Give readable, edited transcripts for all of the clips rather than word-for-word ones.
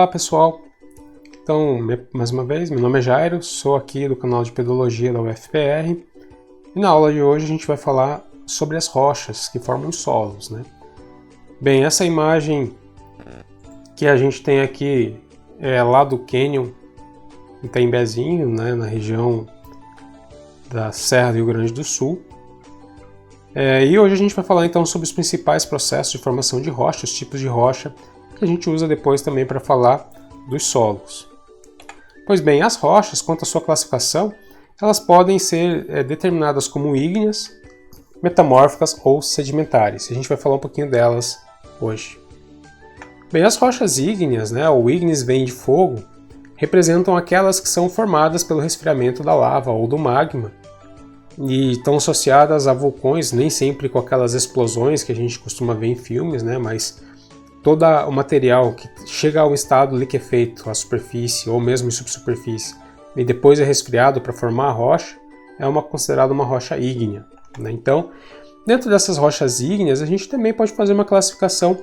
Olá pessoal, então mais uma vez, meu nome é Jairo, sou aqui do canal de Pedologia da UFPR e na aula de hoje a gente vai falar sobre as rochas que formam os solos, né? Bem, essa imagem que a gente tem aqui é lá do Canyon, em Itembezinho, né, na região da Serra do Rio Grande do Sul. E hoje a gente vai falar então sobre os principais processos de formação de rocha, os tipos de rocha, que a gente usa depois também para falar dos solos. Pois bem, as rochas, quanto à sua classificação, elas podem ser determinadas como ígneas, metamórficas ou sedimentares. A gente vai falar um pouquinho delas hoje. Bem, as rochas ígneas, né, ou ígneas vêm de fogo, representam aquelas que são formadas pelo resfriamento da lava ou do magma e estão associadas a vulcões, nem sempre com aquelas explosões que a gente costuma ver em filmes, né, mas todo o material que chega ao estado liquefeito à superfície ou mesmo em subsuperfície e depois é resfriado para formar a rocha, é considerada uma rocha ígnea, né? Então, dentro dessas rochas ígneas, a gente também pode fazer uma classificação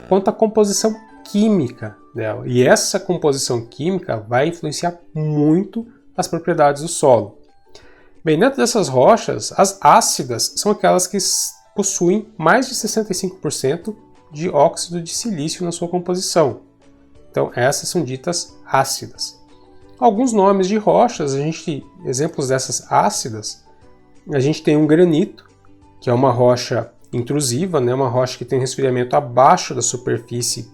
quanto à composição química dela. E essa composição química vai influenciar muito as propriedades do solo. Bem, dentro dessas rochas, as ácidas são aquelas que possuem mais de 65% de óxido de silício na sua composição. Então, essas são ditas ácidas. Alguns nomes de rochas, exemplos dessas ácidas, a gente tem um granito, que é uma rocha intrusiva, né, uma rocha que tem resfriamento abaixo da superfície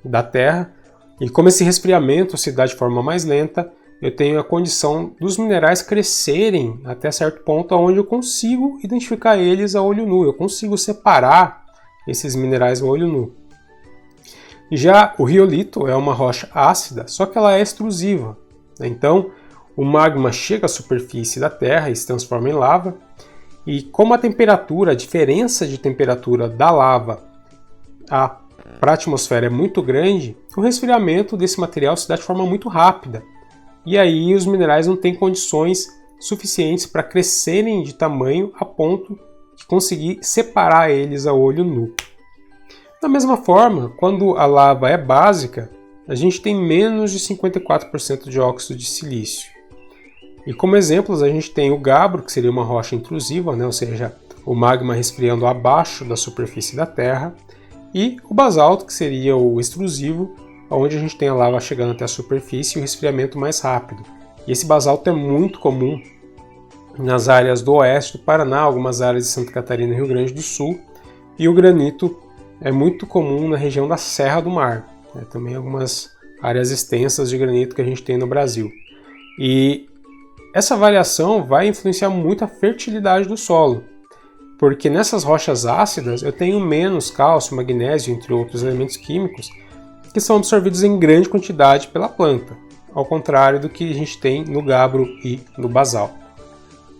da Terra, e como esse resfriamento se dá de forma mais lenta, eu tenho a condição dos minerais crescerem até certo ponto onde eu consigo identificar eles a olho nu, eu consigo separar esses minerais a olho nu. Já o riolito é uma rocha ácida, só que ela é extrusiva, né? Então, o magma chega à superfície da Terra e se transforma em lava, e como a diferença de temperatura da lava para a atmosfera é muito grande, o resfriamento desse material se dá de forma muito rápida. E aí os minerais não têm condições suficientes para crescerem de tamanho a ponto de conseguir separar eles a olho nu. Da mesma forma, quando a lava é básica, a gente tem menos de 54% de óxido de silício. E como exemplos, a gente tem o gabbro, que seria uma rocha intrusiva, né? Ou seja, o magma resfriando abaixo da superfície da Terra, e o basalto, que seria o extrusivo, onde a gente tem a lava chegando até a superfície e o resfriamento mais rápido. E esse basalto é muito comum nas áreas do oeste do Paraná, algumas áreas de Santa Catarina e Rio Grande do Sul, e o granito é muito comum na região da Serra do Mar, né? Também algumas áreas extensas de granito que a gente tem no Brasil. E essa variação vai influenciar muito a fertilidade do solo, porque nessas rochas ácidas eu tenho menos cálcio, magnésio, entre outros elementos químicos, que são absorvidos em grande quantidade pela planta, ao contrário do que a gente tem no gabbro e no basalto.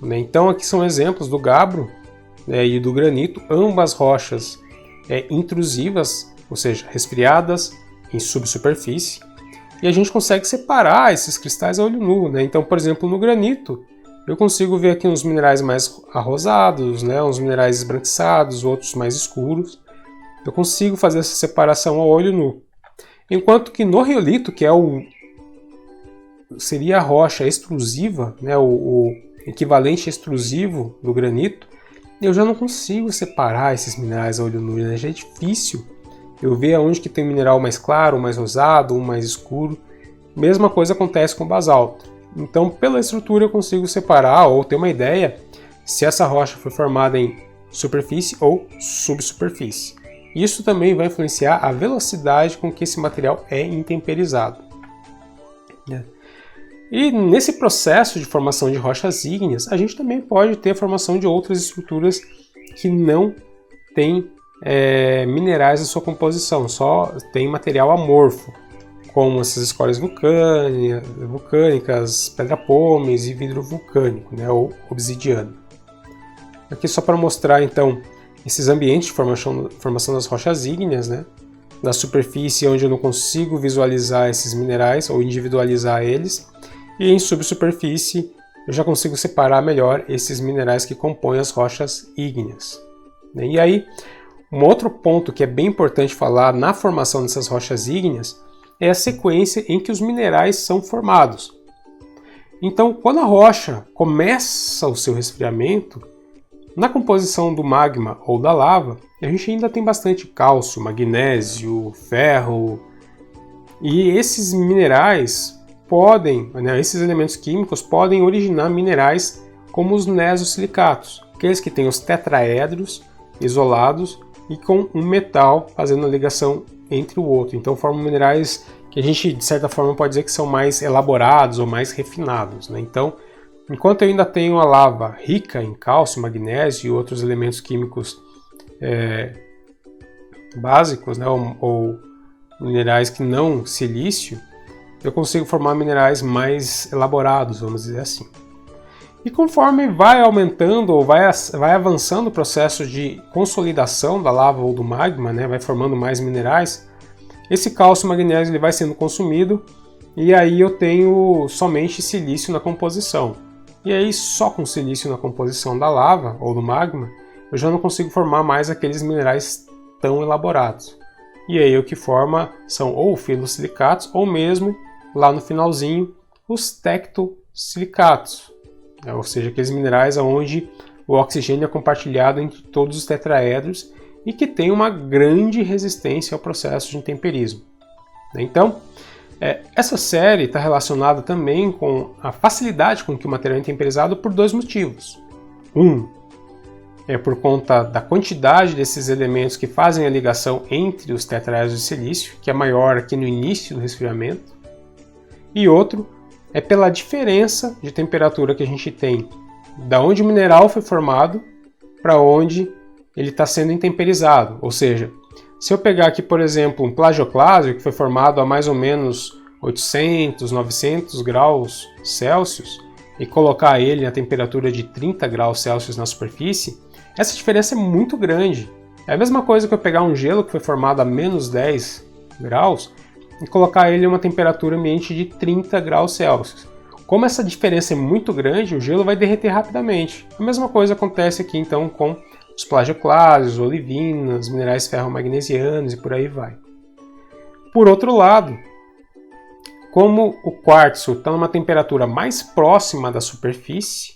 Então aqui são exemplos do gabbro e do granito, ambas rochas intrusivas, ou seja, resfriadas em subsuperfície, e a gente consegue separar esses cristais a olho nu, né? Então, por exemplo, no granito, eu consigo ver aqui uns minerais mais arrosados, né? Uns minerais esbranquiçados, outros mais escuros. Eu consigo fazer essa separação a olho nu. Enquanto que no riolito, que seria a rocha extrusiva, né? O equivalente extrusivo do granito, eu já não consigo separar esses minerais a olho nu, né? Já é difícil eu ver aonde que tem um mineral mais claro, um mais rosado, um mais escuro. Mesma coisa acontece com o basalto. Então, pela estrutura eu consigo separar ou ter uma ideia se essa rocha foi formada em superfície ou subsuperfície. Isso também vai influenciar a velocidade com que esse material é intemperizado. E nesse processo de formação de rochas ígneas, a gente também pode ter a formação de outras estruturas que não têm minerais na sua composição, só tem material amorfo, como essas escórias vulcânicas, pedra-pomes e vidro vulcânico, né, ou obsidiano. Aqui só para mostrar então esses ambientes de formação das rochas ígneas, né, da superfície onde eu não consigo visualizar esses minerais ou individualizar eles, e em subsuperfície eu já consigo separar melhor esses minerais que compõem as rochas ígneas. E aí, um outro ponto que é bem importante falar na formação dessas rochas ígneas é a sequência em que os minerais são formados. Então, quando a rocha começa o seu resfriamento, na composição do magma ou da lava, a gente ainda tem bastante cálcio, magnésio, ferro, e esses minerais podem, esses elementos químicos podem originar minerais como os nesosilicatos, aqueles que têm os tetraedros isolados e com um metal fazendo a ligação entre o outro. Então formam minerais que a gente, de certa forma, pode dizer que são mais elaborados ou mais refinados, né? Então, enquanto eu ainda tenho a lava rica em cálcio, magnésio e outros elementos químicos básicos, né, ou minerais que não silício, eu consigo formar minerais mais elaborados, vamos dizer assim. E conforme vai aumentando ou vai avançando o processo de consolidação da lava ou do magma, né, vai formando mais minerais, esse cálcio e magnésio ele vai sendo consumido e aí eu tenho somente silício na composição. E aí só com silício na composição da lava ou do magma, eu já não consigo formar mais aqueles minerais tão elaborados. E aí o que forma são ou filosilicatos ou mesmo, lá no finalzinho, os tectosilicatos. Ou seja, aqueles minerais onde o oxigênio é compartilhado entre todos os tetraedros e que tem uma grande resistência ao processo de intemperismo. Então, essa série está relacionada também com a facilidade com que o material é intemperizado por dois motivos. Um é por conta da quantidade desses elementos que fazem a ligação entre os tetraedros de silício, que é maior aqui no início do resfriamento, e outro é pela diferença de temperatura que a gente tem da onde o mineral foi formado para onde ele está sendo intemperizado. Ou seja, se eu pegar aqui, por exemplo, um plagioclásio que foi formado a mais ou menos 800, 900 graus Celsius e colocar ele a temperatura de 30 graus Celsius na superfície, essa diferença é muito grande. É a mesma coisa que eu pegar um gelo que foi formado a menos 10 graus e colocar ele a uma temperatura ambiente de 30 graus Celsius. Como essa diferença é muito grande, o gelo vai derreter rapidamente. A mesma coisa acontece aqui então com os plagioclásios, olivinas, minerais ferromagnesianos e por aí vai. Por outro lado, como o quartzo está numa temperatura mais próxima da superfície,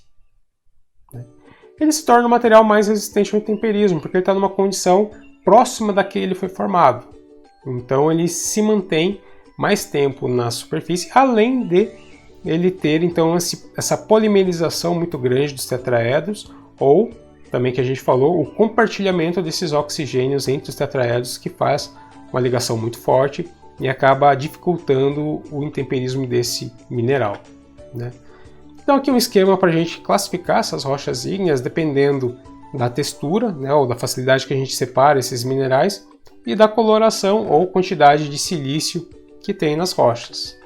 ele se torna um material mais resistente ao intemperismo, porque ele está numa condição próxima da que ele foi formado. Então ele se mantém mais tempo na superfície, além de ele ter então essa polimerização muito grande dos tetraedros, ou também que a gente falou, o compartilhamento desses oxigênios entre os tetraedros que faz uma ligação muito forte e acaba dificultando o intemperismo desse mineral, né? Então aqui um esquema para a gente classificar essas rochas ígneas dependendo da textura, né, ou da facilidade que a gente separa esses minerais e da coloração ou quantidade de silício que tem nas rochas.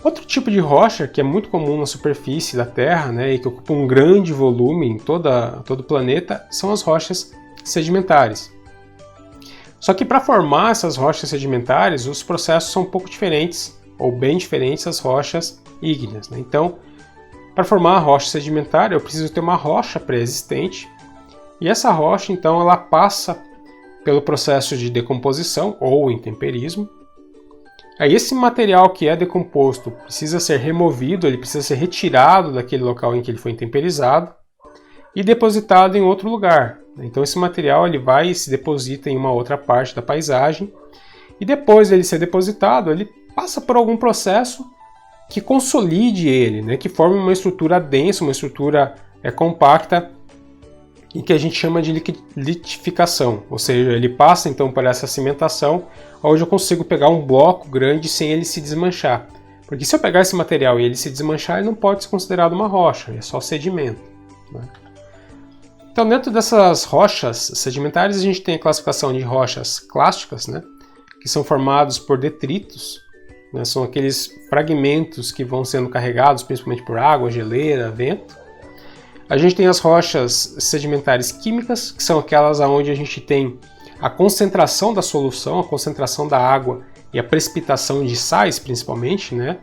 Outro tipo de rocha que é muito comum na superfície da Terra, né, e que ocupa um grande volume em todo o planeta são as rochas sedimentares. Só que para formar essas rochas sedimentares, os processos são um pouco diferentes, ou bem diferentes das rochas ígneas, né? Então, para formar a rocha sedimentar, eu preciso ter uma rocha pré-existente, e essa rocha, então, ela passa pelo processo de decomposição ou intemperismo. Aí esse material que é decomposto precisa ser removido, ele precisa ser retirado daquele local em que ele foi intemperizado e depositado em outro lugar. Então esse material ele vai e se deposita em uma outra parte da paisagem e depois dele ser depositado, ele passa por algum processo que consolide ele, né, que forme uma estrutura densa, uma estrutura compacta e que a gente chama de litificação, ou seja, ele passa então por essa cimentação, onde eu consigo pegar um bloco grande sem ele se desmanchar. Porque se eu pegar esse material e ele se desmanchar, ele não pode ser considerado uma rocha, é só sedimento, né? Então dentro dessas rochas sedimentares a gente tem a classificação de rochas clásticas, né, que são formados por detritos, né, são aqueles fragmentos que vão sendo carregados principalmente por água, geleira, vento. A gente tem as rochas sedimentares químicas, que são aquelas onde a gente tem a concentração da solução, a concentração da água e a precipitação de sais, principalmente, né?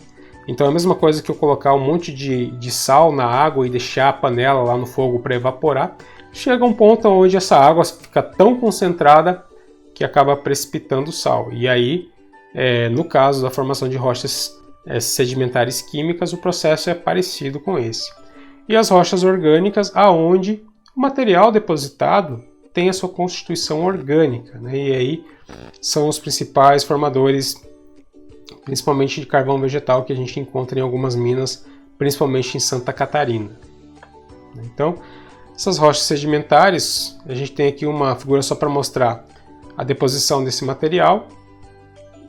Então é a mesma coisa que eu colocar um monte de sal na água e deixar a panela lá no fogo para evaporar. Chega um ponto onde essa água fica tão concentrada que acaba precipitando o sal. E aí, no caso da formação de rochas sedimentares químicas, o processo é parecido com esse. E as rochas orgânicas, aonde o material depositado tem a sua constituição orgânica, né? E aí são os principais formadores, principalmente de carvão vegetal, que a gente encontra em algumas minas, principalmente em Santa Catarina. Então, essas rochas sedimentares, a gente tem aqui uma figura só para mostrar a deposição desse material,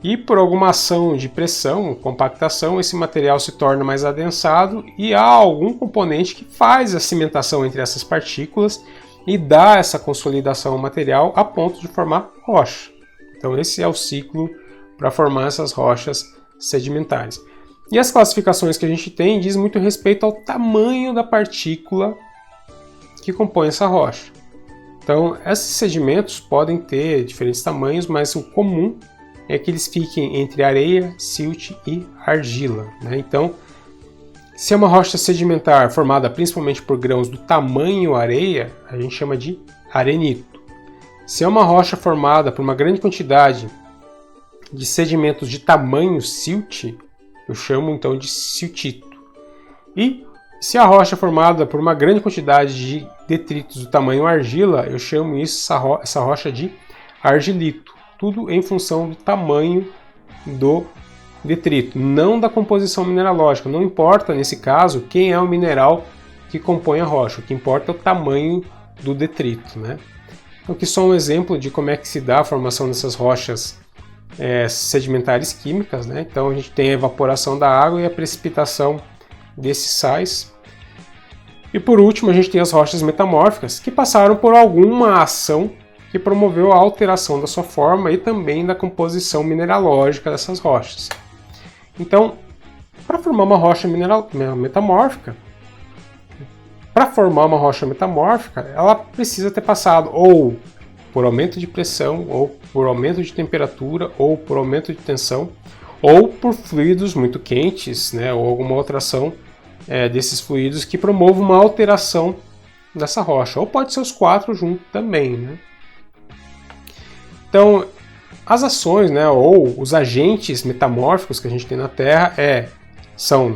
e por alguma ação de pressão, compactação, esse material se torna mais adensado e há algum componente que faz a cimentação entre essas partículas e dá essa consolidação ao material a ponto de formar rocha. Então esse é o ciclo para formar essas rochas sedimentares. E as classificações que a gente tem diz muito respeito ao tamanho da partícula que compõe essa rocha. Então esses sedimentos podem ter diferentes tamanhos, mas o comum é que eles fiquem entre areia, silt e argila, né? Então, se é uma rocha sedimentar formada principalmente por grãos do tamanho areia, a gente chama de arenito. Se é uma rocha formada por uma grande quantidade de sedimentos de tamanho silt, eu chamo então de siltito. E se a rocha é formada por uma grande quantidade de detritos do tamanho argila, eu chamo essa rocha de argilito. Tudo em função do tamanho do detrito, não da composição mineralógica. Não importa, nesse caso, quem é o mineral que compõe a rocha. O que importa é o tamanho do detrito, né? Então, aqui só um exemplo de como é que se dá a formação dessas rochas sedimentares químicas, né? Então, a gente tem a evaporação da água e a precipitação desses sais. E, por último, a gente tem as rochas metamórficas, que passaram por alguma ação que promoveu a alteração da sua forma e também da composição mineralógica dessas rochas. Então, para formar uma rocha metamórfica, ela precisa ter passado ou por aumento de pressão, ou por aumento de temperatura, ou por aumento de tensão, ou por fluidos muito quentes, né, ou alguma outra ação desses fluidos que promova uma alteração dessa rocha. Ou pode ser os quatro juntos também, né? Então, as ações, ou os agentes metamórficos que a gente tem na Terra são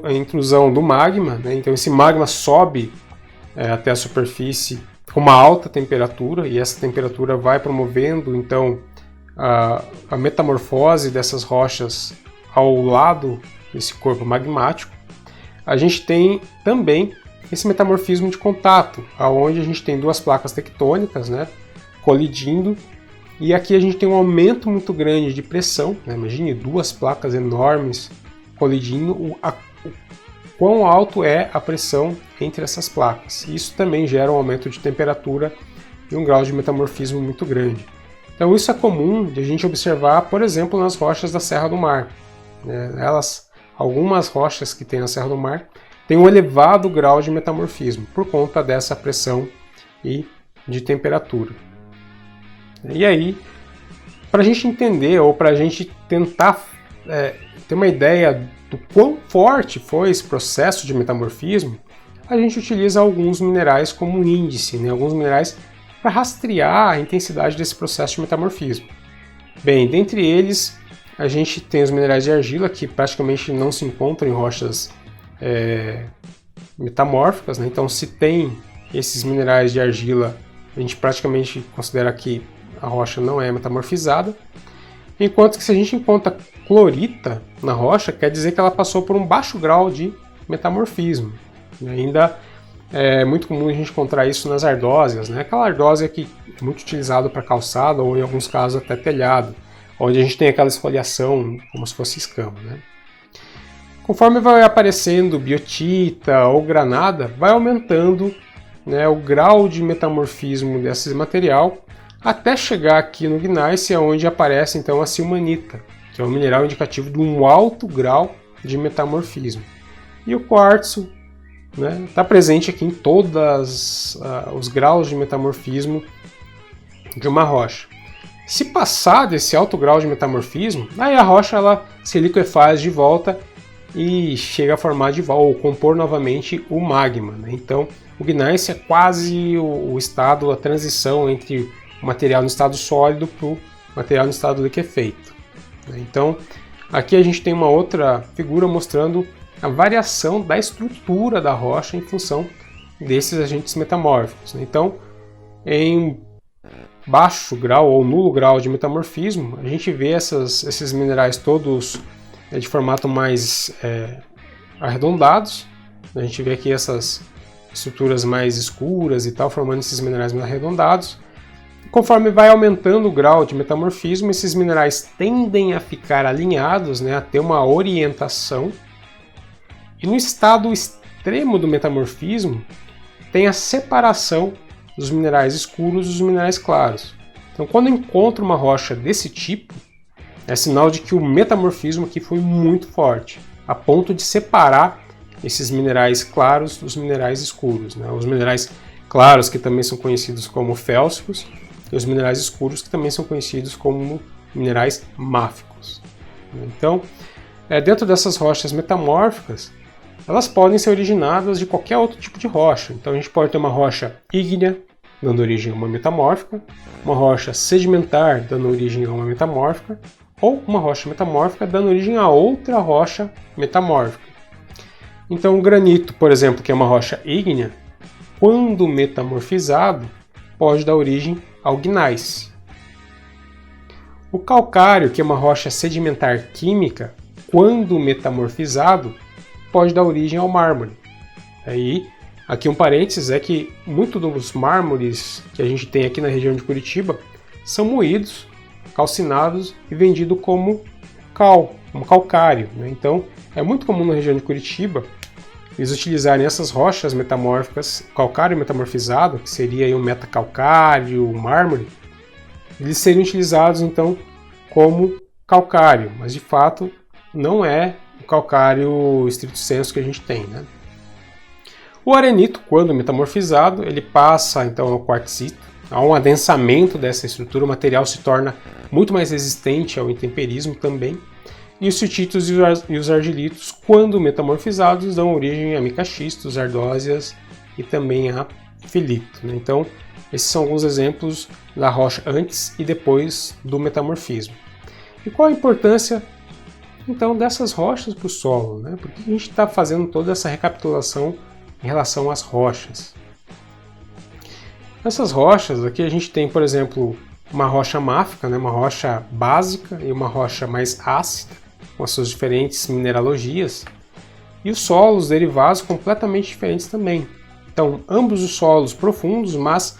a intrusão do magma, né? Então esse magma sobe até a superfície com uma alta temperatura e essa temperatura vai promovendo então a metamorfose dessas rochas ao lado desse corpo magmático. A gente tem também esse metamorfismo de contato, onde a gente tem duas placas tectônicas, né, colidindo, e aqui a gente tem um aumento muito grande de pressão, né? Imagine duas placas enormes colidindo, o quão alto é a pressão entre essas placas. Isso também gera um aumento de temperatura e um grau de metamorfismo muito grande. Então isso é comum de a gente observar, por exemplo, nas rochas da Serra do Mar, né? Algumas rochas que tem na Serra do Mar têm um elevado grau de metamorfismo por conta dessa pressão e de temperatura. E aí, para a gente entender, ou para a gente tentar ter uma ideia do quão forte foi esse processo de metamorfismo, a gente utiliza alguns minerais como índice, né? Alguns minerais para rastrear a intensidade desse processo de metamorfismo. Bem, dentre eles, a gente tem os minerais de argila, que praticamente não se encontram em rochas metamórficas, né? Então, se tem esses minerais de argila, a gente praticamente considera que a rocha não é metamorfizada, enquanto que se a gente encontra clorita na rocha, quer dizer que ela passou por um baixo grau de metamorfismo. E ainda é muito comum a gente encontrar isso nas ardósias, né? Aquela ardósia que é muito utilizada para calçada ou em alguns casos até telhado, onde a gente tem aquela esfoliação como se fosse escama, né? Conforme vai aparecendo biotita ou granada, vai aumentando, né, o grau de metamorfismo desse material, até chegar aqui no gneiss, onde aparece então a silmanita, que é um mineral indicativo de um alto grau de metamorfismo. E o quartzo está presente aqui em todos os graus de metamorfismo de uma rocha. Se passar desse alto grau de metamorfismo, aí a rocha ela se liquefaz de volta e chega a formar de volta, ou compor novamente o magma, né? Então o gneiss é quase o estado, a transição entre o material no estado sólido para o material no estado liquefeito. Então, aqui a gente tem uma outra figura mostrando a variação da estrutura da rocha em função desses agentes metamórficos. Então, em baixo grau ou nulo grau de metamorfismo, a gente vê esses minerais todos de formato mais arredondados. A gente vê aqui essas estruturas mais escuras e tal, formando esses minerais mais arredondados. Conforme vai aumentando o grau de metamorfismo, esses minerais tendem a ficar alinhados, né, a ter uma orientação. E no estado extremo do metamorfismo, tem a separação dos minerais escuros dos minerais claros. Então, quando eu encontro uma rocha desse tipo, é sinal de que o metamorfismo aqui foi muito forte, a ponto de separar esses minerais claros dos minerais escuros, né? Os minerais claros, que também são conhecidos como félsicos, e os minerais escuros, que também são conhecidos como minerais máficos. Então, dentro dessas rochas metamórficas, elas podem ser originadas de qualquer outro tipo de rocha. Então a gente pode ter uma rocha ígnea, dando origem a uma metamórfica, uma rocha sedimentar, dando origem a uma metamórfica, ou uma rocha metamórfica, dando origem a outra rocha metamórfica. Então o granito, por exemplo, que é uma rocha ígnea, quando metamorfizado, pode dar origem ao gneiss. O calcário, que é uma rocha sedimentar química, quando metamorfizado, pode dar origem ao mármore. Aí, aqui um parênteses é que muitos dos mármores que a gente tem aqui na região de Curitiba são moídos, calcinados e vendidos como calcário, né? Então, é muito comum na região de Curitiba eles utilizarem essas rochas metamórficas, calcário metamorfizado, que seria aí o metacalcário, o mármore, eles seriam utilizados então como calcário, mas de fato não é o calcário estrito sensu que a gente tem, né? O arenito, quando metamorfizado, ele passa então ao quartzito. Há um adensamento dessa estrutura, o material se torna muito mais resistente ao intemperismo também. E os siltícios e os argilitos, quando metamorfizados, dão origem a micaxistos, ardósias e também a filito, né? Então, esses são alguns exemplos da rocha antes e depois do metamorfismo. E qual a importância então dessas rochas para o solo, né? Por que a gente está fazendo toda essa recapitulação em relação às rochas? Essas rochas aqui a gente tem, por exemplo, uma rocha máfica, né? Uma rocha básica e uma rocha mais ácida, com as suas diferentes mineralogias, e os solos derivados completamente diferentes também. Então, ambos os solos profundos, mas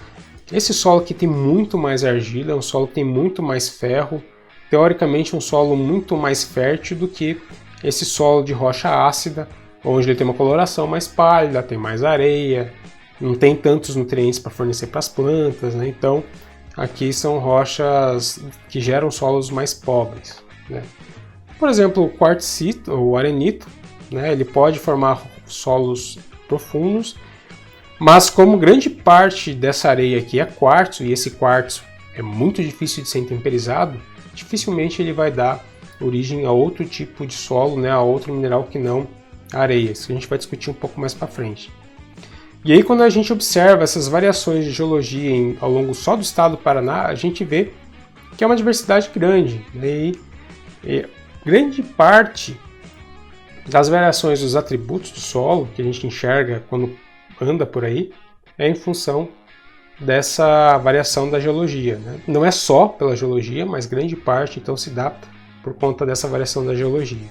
esse solo aqui tem muito mais argila, é um solo que tem muito mais ferro, teoricamente um solo muito mais fértil do que esse solo de rocha ácida, onde ele tem uma coloração mais pálida, tem mais areia, não tem tantos nutrientes para fornecer para as plantas, né? Então, aqui são rochas que geram solos mais pobres, né? Por exemplo, o quartzito, ou arenito, né? Ele pode formar solos profundos, mas como grande parte dessa areia aqui é quartzo, e esse quartzo é muito difícil de ser intemperizado, dificilmente ele vai dar origem a outro tipo de solo, né? A outro mineral que não a areia. Isso a gente vai discutir um pouco mais para frente. E aí, quando a gente observa essas variações de geologia ao longo só do estado do Paraná, a gente vê que é uma diversidade grande, né? E grande parte das variações dos atributos do solo que a gente enxerga quando anda por aí é em função dessa variação da geologia, né? Não é só pela geologia, mas grande parte então se dá por conta dessa variação da geologia.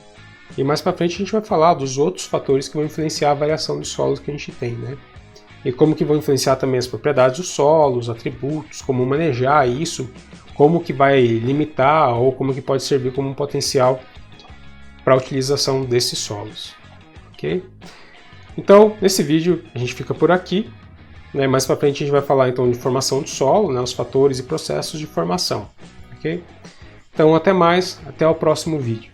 E mais para frente a gente vai falar dos outros fatores que vão influenciar a variação dos solos que a gente tem, né? E como que vão influenciar também as propriedades dos solos, os atributos, como manejar isso, como que vai limitar ou como que pode servir como um potencial para a utilização desses solos. Ok? Então, nesse vídeo a gente fica por aqui, né? Mais para frente a gente vai falar então de formação do solo, né? Os fatores e processos de formação. Ok? Então, até mais, até o próximo vídeo.